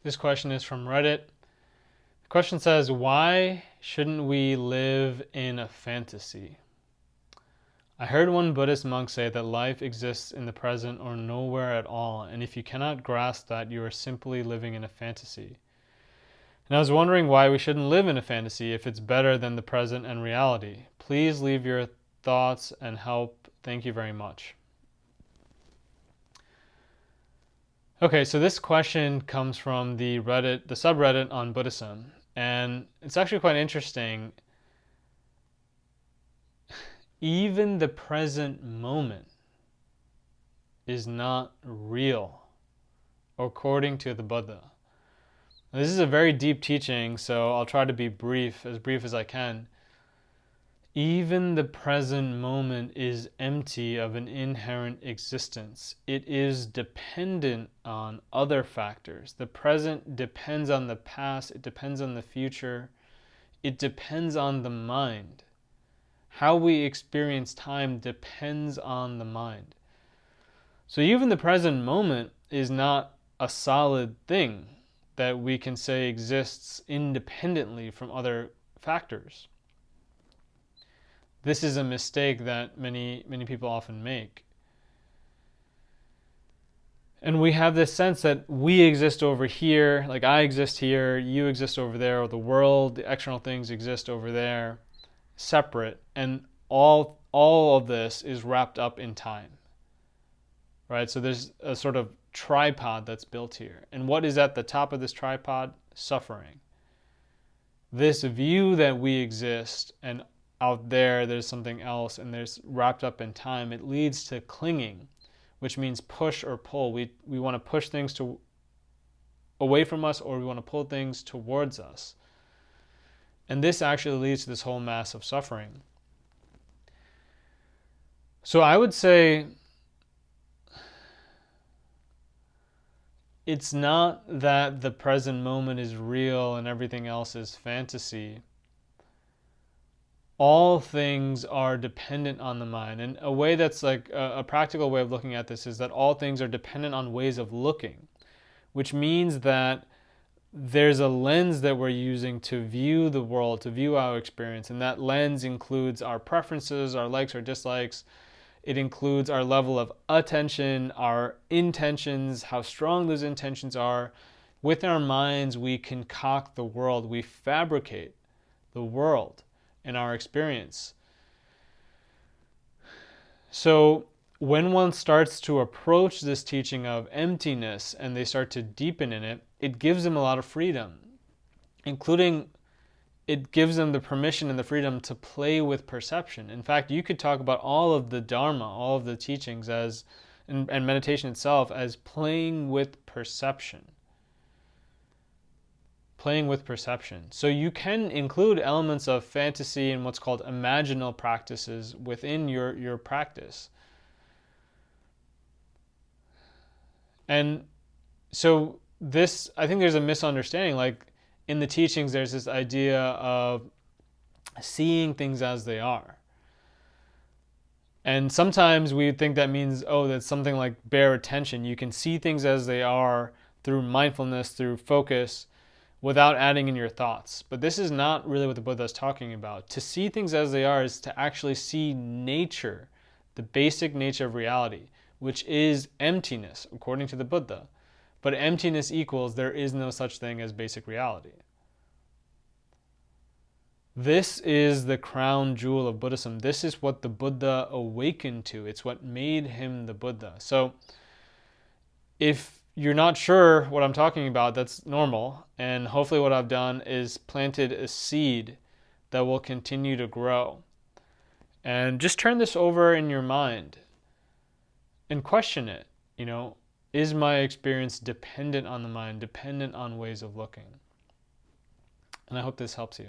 This question is from Reddit. The question says, why shouldn't we live in a fantasy? I heard one Buddhist monk say that life exists in the present or nowhere at all, and if you cannot grasp that, you are simply living in a fantasy. And I was wondering why we shouldn't live in a fantasy if it's better than the present and reality. Please leave your thoughts and help. Thank you very much. Okay, so this question comes from the subreddit on Buddhism, and it's actually quite interesting. Even the present moment is not real, according to the Buddha. Now, this is a very deep teaching, so I'll try to be brief as I can. Even the present moment is empty of an inherent existence. It is dependent on other factors. The present depends on the past, it depends on the future, it depends on the mind. How we experience time depends on the mind. So even the present moment is not a solid thing that we can say exists independently from other factors. This is a mistake that many people often make. And we have this sense that we exist over here, like I exist here, you exist over there, or the world, the external things exist over there, separate, and all of this is wrapped up in time. Right? So there's a sort of tripod that's built here. And what is at the top of this tripod? Suffering. This view that we exist and out there's something else and there's wrapped up in time, it leads to clinging, which means push or pull. We want to push things away from us, or we want to pull things towards us. And this actually leads to this whole mass of suffering. So I would say it's not that the present moment is real and everything else is fantasy. All things are dependent on the mind. And a way that's like a practical way of looking at this is that all things are dependent on ways of looking, which means that there's a lens that we're using to view the world, to view our experience. And that lens includes our preferences, our likes or dislikes. It includes our level of attention, our intentions, how strong those intentions are. With our minds, we concoct the world. We fabricate the world in our experience. So when one starts to approach this teaching of emptiness and they start to deepen in it, it gives them a lot of freedom, including it gives them the permission and the freedom to play with perception. In fact, you could talk about all of the Dharma, all of the teachings and meditation itself as playing with perception. Playing with perception. So you can include elements of fantasy and what's called imaginal practices within your practice. And so this, I think there's a misunderstanding. Like in the teachings, there's this idea of seeing things as they are. And sometimes we think that means, that's something like bare attention. You can see things as they are through mindfulness, through focus, without adding in your thoughts. But this is not really what the Buddha is talking about. To see things as they are is to actually see nature, the basic nature of reality, which is emptiness, according to the Buddha. But emptiness equals there is no such thing as basic reality. This is the crown jewel of Buddhism. This is what the Buddha awakened to. It's what made him the Buddha. So if you're not sure what I'm talking about, that's normal. And hopefully what I've done is planted a seed that will continue to grow. And just turn this over in your mind and question it. Is my experience dependent on the mind, dependent on ways of looking? And I hope this helps you.